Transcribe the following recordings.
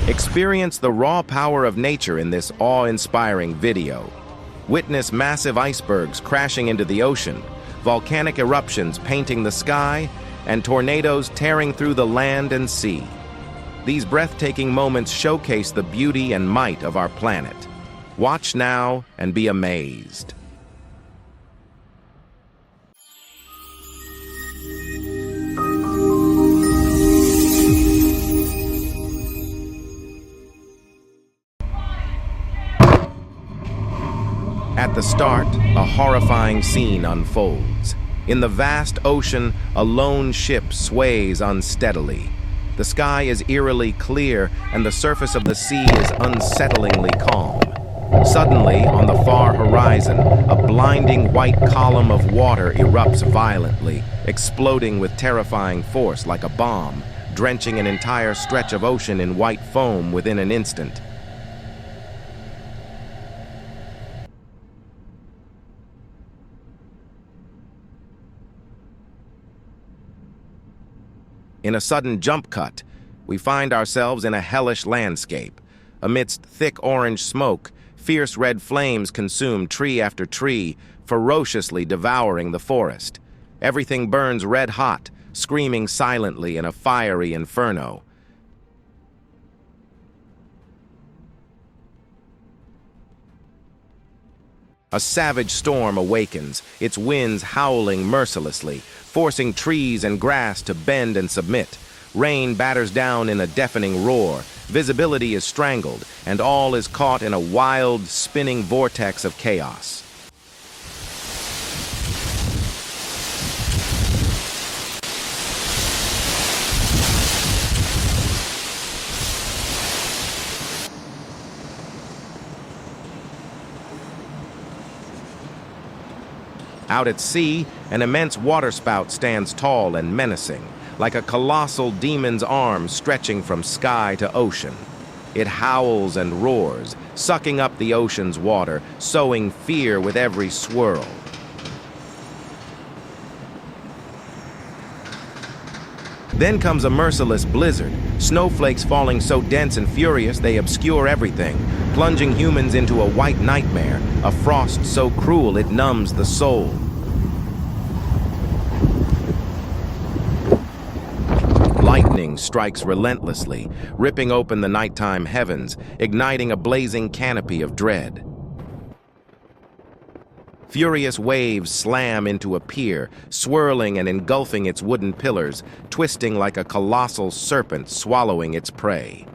Experience the raw power of nature in this awe-inspiring video. Witness massive icebergs crashing into the ocean, volcanic eruptions painting the sky, and tornadoes tearing through the land and sea. These breathtaking moments showcase the beauty and might of our planet. Watch now and be amazed. At the start, a horrifying scene unfolds. In the vast ocean, a lone ship sways unsteadily. The sky is eerily clear, and the surface of the sea is unsettlingly calm. Suddenly, on the far horizon, a blinding white column of water erupts violently, exploding with terrifying force like a bomb, drenching an entire stretch of ocean in white foam within an instant. In a sudden jump cut, we find ourselves in a hellish landscape. Amidst thick orange smoke, fierce red flames consume tree after tree, ferociously devouring the forest. Everything burns red hot, screaming silently in a fiery inferno. A savage storm awakens, its winds howling mercilessly, forcing trees and grass to bend and submit. Rain batters down in a deafening roar, visibility is strangled, and all is caught in a wild, spinning vortex of chaos. Out at sea, an immense waterspout stands tall and menacing, like a colossal demon's arm stretching from sky to ocean. It howls and roars, sucking up the ocean's water, sowing fear with every swirl. Then comes a merciless blizzard, snowflakes falling so dense and furious they obscure everything, plunging humans into a white nightmare, a frost so cruel it numbs the soul. Lightning strikes relentlessly, ripping open the nighttime heavens, igniting a blazing canopy of dread. Furious waves slam into a pier, swirling and engulfing its wooden pillars, twisting like a colossal serpent swallowing its prey.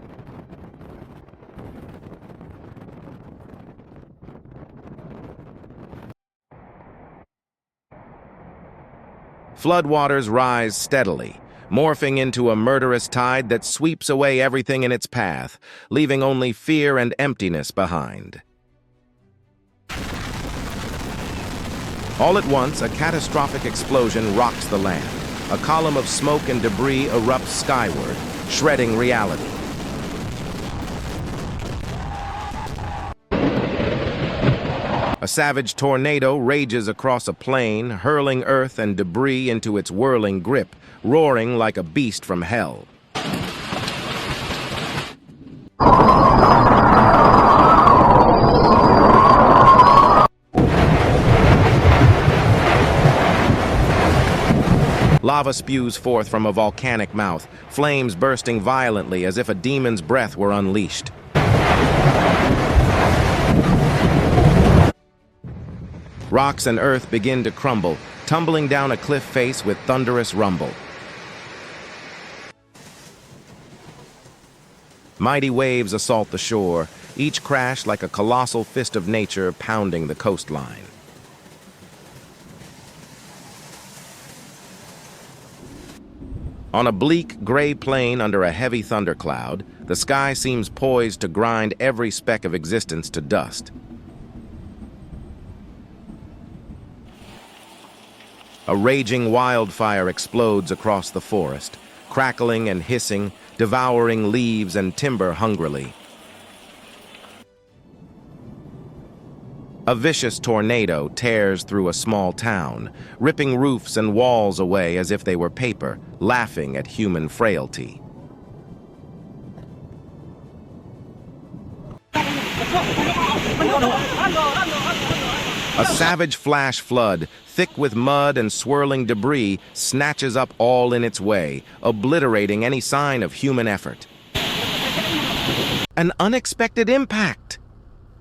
Floodwaters rise steadily, morphing into a murderous tide that sweeps away everything in its path, leaving only fear and emptiness behind. All at once, a catastrophic explosion rocks the land. A column of smoke and debris erupts skyward, shredding reality. A savage tornado rages across a plain, hurling earth and debris into its whirling grip, roaring like a beast from hell. Lava spews forth from a volcanic mouth, flames bursting violently as if a demon's breath were unleashed. Rocks and earth begin to crumble, tumbling down a cliff face with thunderous rumble. Mighty waves assault the shore, each crash like a colossal fist of nature pounding the coastline. On a bleak, gray plain under a heavy thundercloud, the sky seems poised to grind every speck of existence to dust. A raging wildfire explodes across the forest, crackling and hissing, devouring leaves and timber hungrily. A vicious tornado tears through a small town, ripping roofs and walls away as if they were paper, laughing at human frailty. A savage flash flood, thick with mud and swirling debris, snatches up all in its way, obliterating any sign of human effort. An unexpected impact!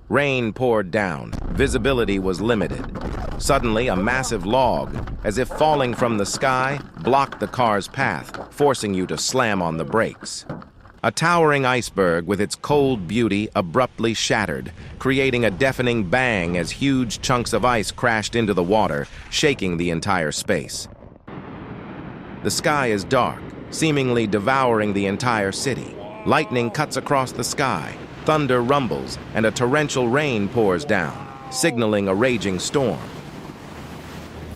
Rain poured down. Visibility was limited. Suddenly, a massive log, as if falling from the sky, blocked the car's path, forcing you to slam on the brakes. A towering iceberg with its cold beauty abruptly shattered, creating a deafening bang as huge chunks of ice crashed into the water, shaking the entire space. The sky is dark, seemingly devouring the entire city. Lightning cuts across the sky, thunder rumbles, and a torrential rain pours down, signaling a raging storm.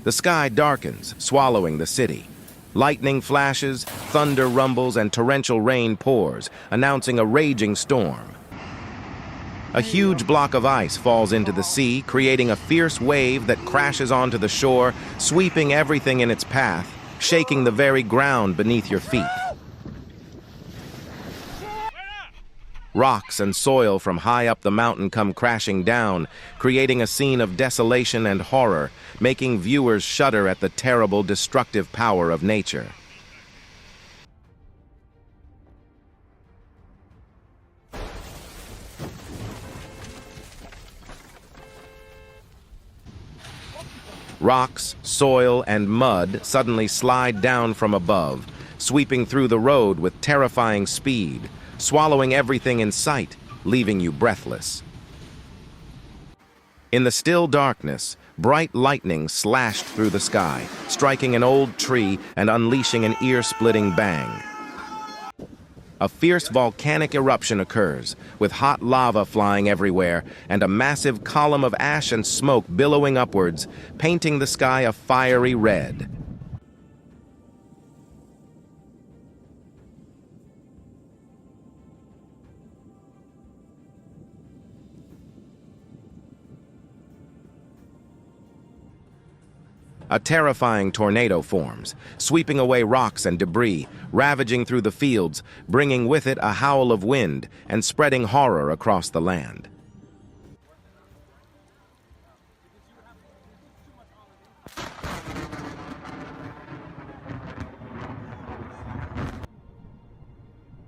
The sky darkens, swallowing the city. Lightning flashes, thunder rumbles, and torrential rain pours, announcing a raging storm. A huge block of ice falls into the sea, creating a fierce wave that crashes onto the shore, sweeping everything in its path, shaking the very ground beneath your feet. Rocks and soil from high up the mountain come crashing down, creating a scene of desolation and horror, making viewers shudder at the terrible, destructive power of nature. Rocks, soil, and mud suddenly slide down from above, sweeping through the road with terrifying speed, swallowing everything in sight, leaving you breathless. In the still darkness, bright lightning slashed through the sky, striking an old tree and unleashing an ear-splitting bang. A fierce volcanic eruption occurs, with hot lava flying everywhere and a massive column of ash and smoke billowing upwards, painting the sky a fiery red. A terrifying tornado forms, sweeping away rocks and debris, ravaging through the fields, bringing with it a howl of wind and spreading horror across the land.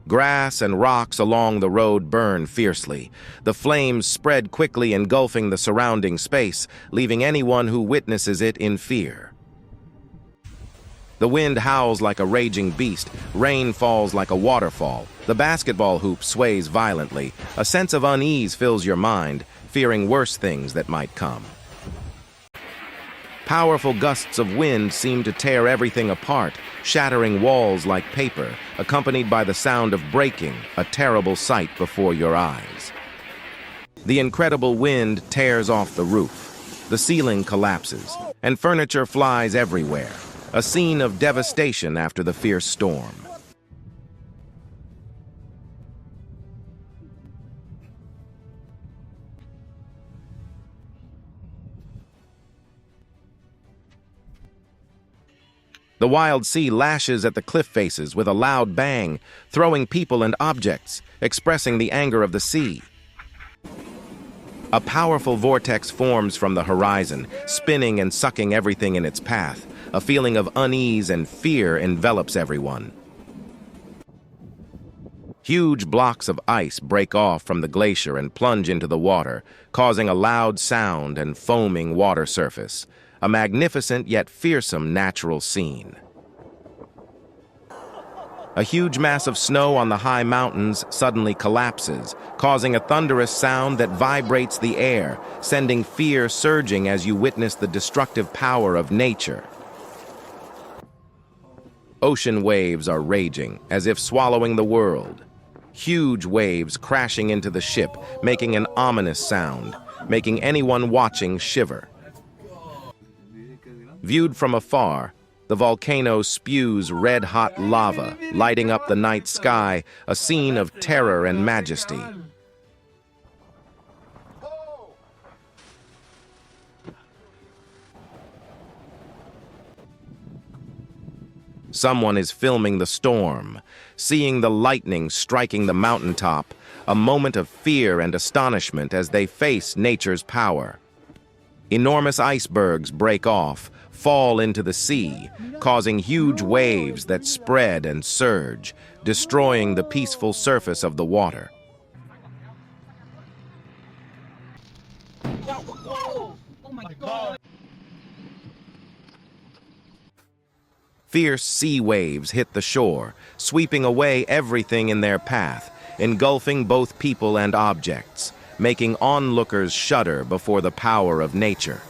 Grass and rocks along the road burn fiercely. The flames spread quickly, engulfing the surrounding space, leaving anyone who witnesses it in fear. The wind howls like a raging beast, rain falls like a waterfall, the basketball hoop sways violently, a sense of unease fills your mind, fearing worse things that might come. Powerful gusts of wind seem to tear everything apart, shattering walls like paper, accompanied by the sound of breaking, a terrible sight before your eyes. The incredible wind tears off the roof. The ceiling collapses, and furniture flies everywhere, a scene of devastation after the fierce storm. The wild sea lashes at the cliff faces with a loud bang, throwing people and objects, expressing the anger of the sea. A powerful vortex forms from the horizon, spinning and sucking everything in its path. A feeling of unease and fear envelops everyone. Huge blocks of ice break off from the glacier and plunge into the water, causing a loud sound and foaming water surface. A magnificent yet fearsome natural scene. A huge mass of snow on the high mountains suddenly collapses, causing a thunderous sound that vibrates the air, sending fear surging as you witness the destructive power of nature. Ocean waves are raging, as if swallowing the world. Huge waves crashing into the ship, making an ominous sound, making anyone watching shiver. Viewed from afar, the volcano spews red-hot lava, lighting up the night sky, a scene of terror and majesty. Someone is filming the storm, seeing the lightning striking the mountaintop, a moment of fear and astonishment as they face nature's power. Enormous icebergs break off, fall into the sea, causing huge waves that spread and surge, destroying the peaceful surface of the water. Oh my God! Fierce sea waves hit the shore, sweeping away everything in their path, engulfing both people and objects, making onlookers shudder before the power of nature.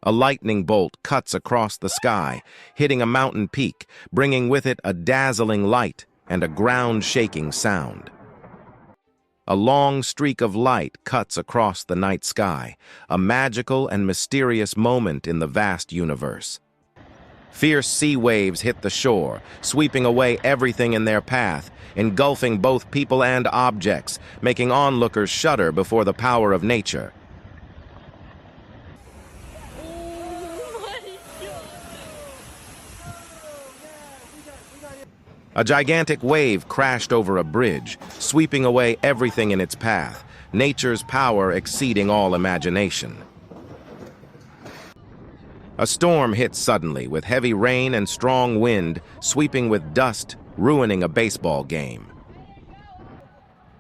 A lightning bolt cuts across the sky, hitting a mountain peak, bringing with it a dazzling light and a ground-shaking sound. A long streak of light cuts across the night sky, a magical and mysterious moment in the vast universe. Fierce sea waves hit the shore, sweeping away everything in their path, engulfing both people and objects, making onlookers shudder before the power of nature. A gigantic wave crashed over a bridge, sweeping away everything in its path, nature's power exceeding all imagination. A storm hit suddenly, with heavy rain and strong wind, sweeping with dust, ruining a baseball game.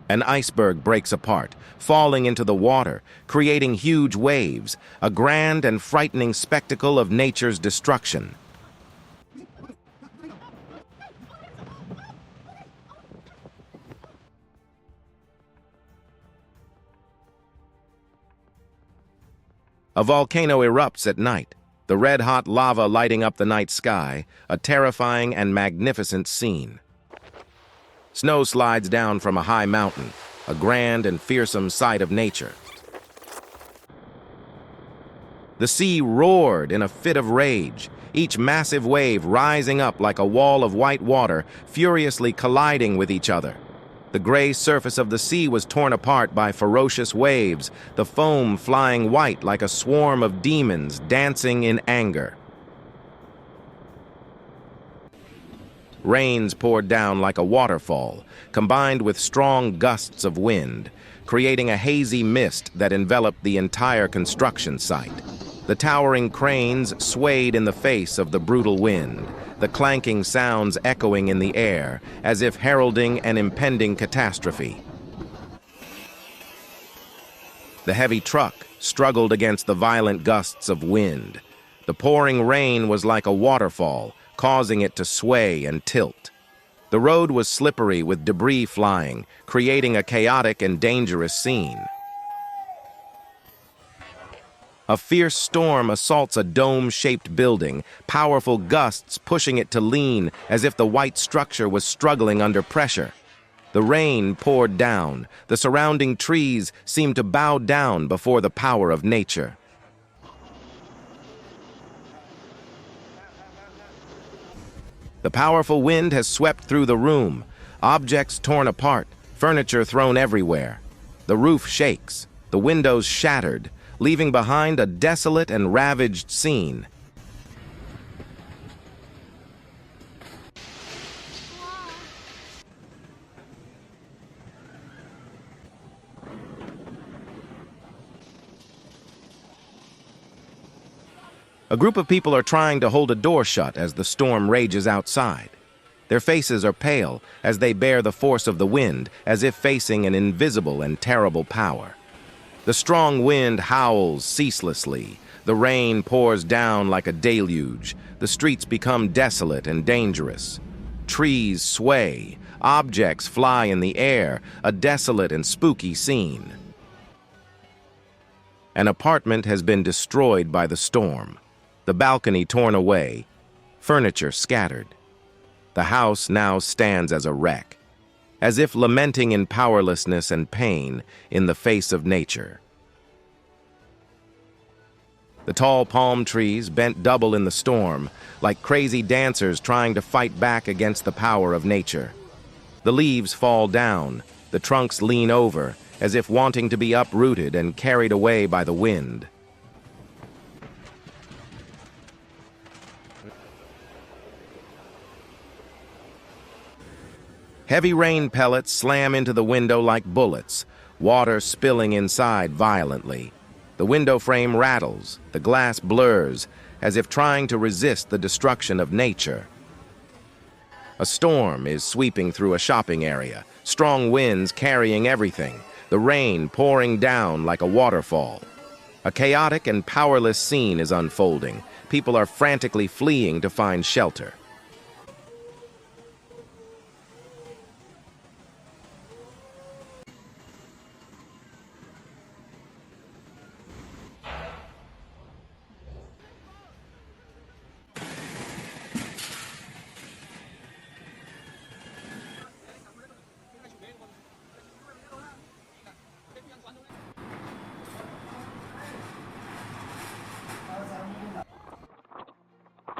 An iceberg breaks apart, falling into the water, creating huge waves, a grand and frightening spectacle of nature's destruction. A volcano erupts at night, the red-hot lava lighting up the night sky, a terrifying and magnificent scene. Snow slides down from a high mountain, a grand and fearsome sight of nature. The sea roared in a fit of rage, each massive wave rising up like a wall of white water, furiously colliding with each other. The gray surface of the sea was torn apart by ferocious waves, the foam flying white like a swarm of demons dancing in anger. Rains poured down like a waterfall, combined with strong gusts of wind, creating a hazy mist that enveloped the entire construction site. The towering cranes swayed in the face of the brutal wind, the clanking sounds echoing in the air, as if heralding an impending catastrophe. The heavy truck struggled against the violent gusts of wind. The pouring rain was like a waterfall, causing it to sway and tilt. The road was slippery with debris flying, creating a chaotic and dangerous scene. A fierce storm assaults a dome-shaped building, powerful gusts pushing it to lean as if the white structure was struggling under pressure. The rain poured down. The surrounding trees seemed to bow down before the power of nature. The powerful wind has swept through the room, objects torn apart, furniture thrown everywhere. The roof shakes, the windows shattered, leaving behind a desolate and ravaged scene. A group of people are trying to hold a door shut as the storm rages outside. Their faces are pale as they bear the force of the wind, as if facing an invisible and terrible power. The strong wind howls ceaselessly. The rain pours down like a deluge. The streets become desolate and dangerous. Trees sway. Objects fly in the air. A desolate and spooky scene. An apartment has been destroyed by the storm. The balcony torn away. Furniture scattered. The house now stands as a wreck, as if lamenting in powerlessness and pain in the face of nature. The tall palm trees bent double in the storm, like crazy dancers trying to fight back against the power of nature. The leaves fall down, the trunks lean over, as if wanting to be uprooted and carried away by the wind. Heavy rain pellets slam into the window like bullets, water spilling inside violently. The window frame rattles, the glass blurs, as if trying to resist the destruction of nature. A storm is sweeping through a shopping area, strong winds carrying everything, the rain pouring down like a waterfall. A chaotic and powerless scene is unfolding. People are frantically fleeing to find shelter.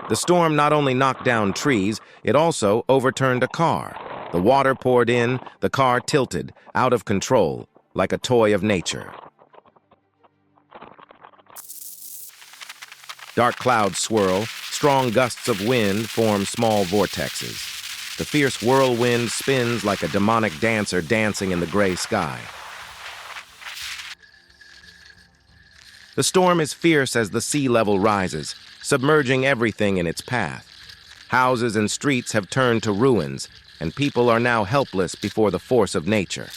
The storm not only knocked down trees, it also overturned a car. The water poured in, the car tilted, out of control, like a toy of nature. Dark clouds swirl, strong gusts of wind form small vortexes. The fierce whirlwind spins like a demonic dancer dancing in the gray sky. The storm is fierce as the sea level rises, submerging everything in its path. Houses and streets have turned to ruins, and people are now helpless before the force of nature.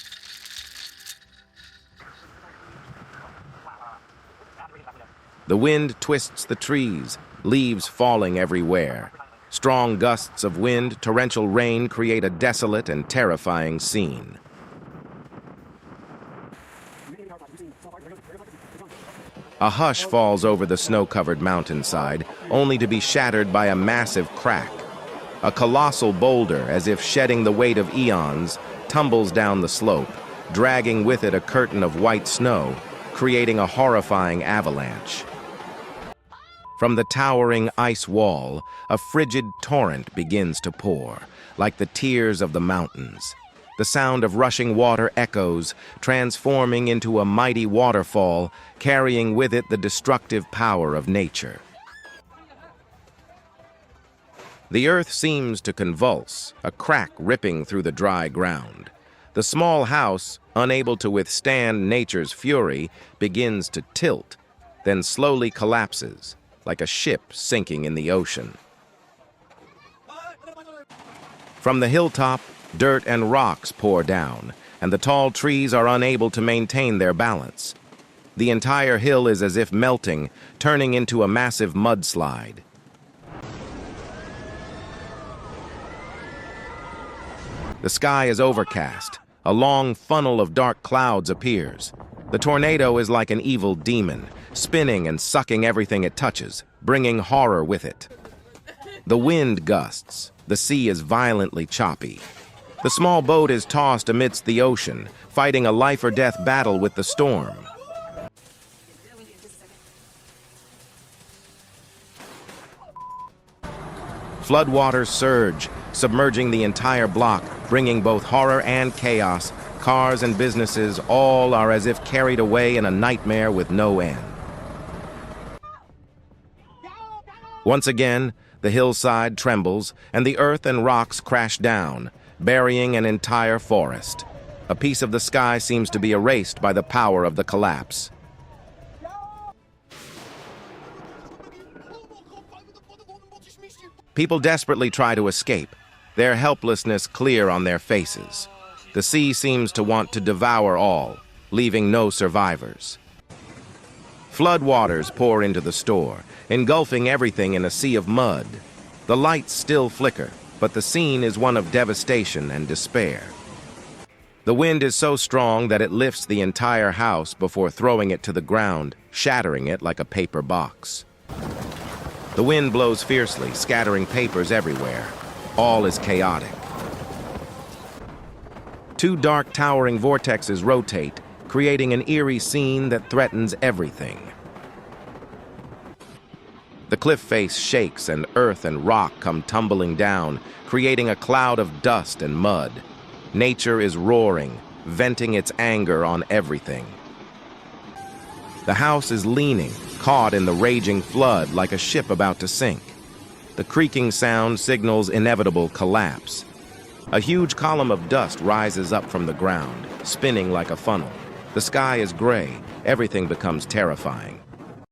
The wind twists the trees, leaves falling everywhere. Strong gusts of wind, torrential rain create a desolate and terrifying scene. A hush falls over the snow-covered mountainside, only to be shattered by a massive crack. A colossal boulder, as if shedding the weight of eons, tumbles down the slope, dragging with it a curtain of white snow, creating a horrifying avalanche. From the towering ice wall, a frigid torrent begins to pour, like the tears of the mountains. The sound of rushing water echoes, transforming into a mighty waterfall, carrying with it the destructive power of nature. The earth seems to convulse, a crack ripping through the dry ground. The small house, unable to withstand nature's fury, begins to tilt, then slowly collapses, like a ship sinking in the ocean. From the hilltop, dirt and rocks pour down, and the tall trees are unable to maintain their balance. The entire hill is as if melting, turning into a massive mudslide. The sky is overcast. A long funnel of dark clouds appears. The tornado is like an evil demon, spinning and sucking everything it touches, bringing horror with it. The wind gusts. The sea is violently choppy. The small boat is tossed amidst the ocean, fighting a life-or-death battle with the storm. Floodwaters surge, submerging the entire block, bringing both horror and chaos. Cars and businesses all are as if carried away in a nightmare with no end. Once again, the hillside trembles, and the earth and rocks crash down, burying an entire forest. A piece of the sky seems to be erased by the power of the collapse. People desperately try to escape, their helplessness clear on their faces. The sea seems to want to devour all, leaving no survivors. Floodwaters pour into the store, engulfing everything in a sea of mud. The lights still flicker, but the scene is one of devastation and despair. The wind is so strong that it lifts the entire house before throwing it to the ground, shattering it like a paper box. The wind blows fiercely, scattering papers everywhere. All is chaotic. Two dark, towering vortexes rotate, creating an eerie scene that threatens everything. The cliff face shakes and earth and rock come tumbling down, creating a cloud of dust and mud. Nature is roaring, venting its anger on everything. The house is leaning, caught in the raging flood like a ship about to sink. The creaking sound signals inevitable collapse. A huge column of dust rises up from the ground, spinning like a funnel. The sky is gray. Everything becomes terrifying.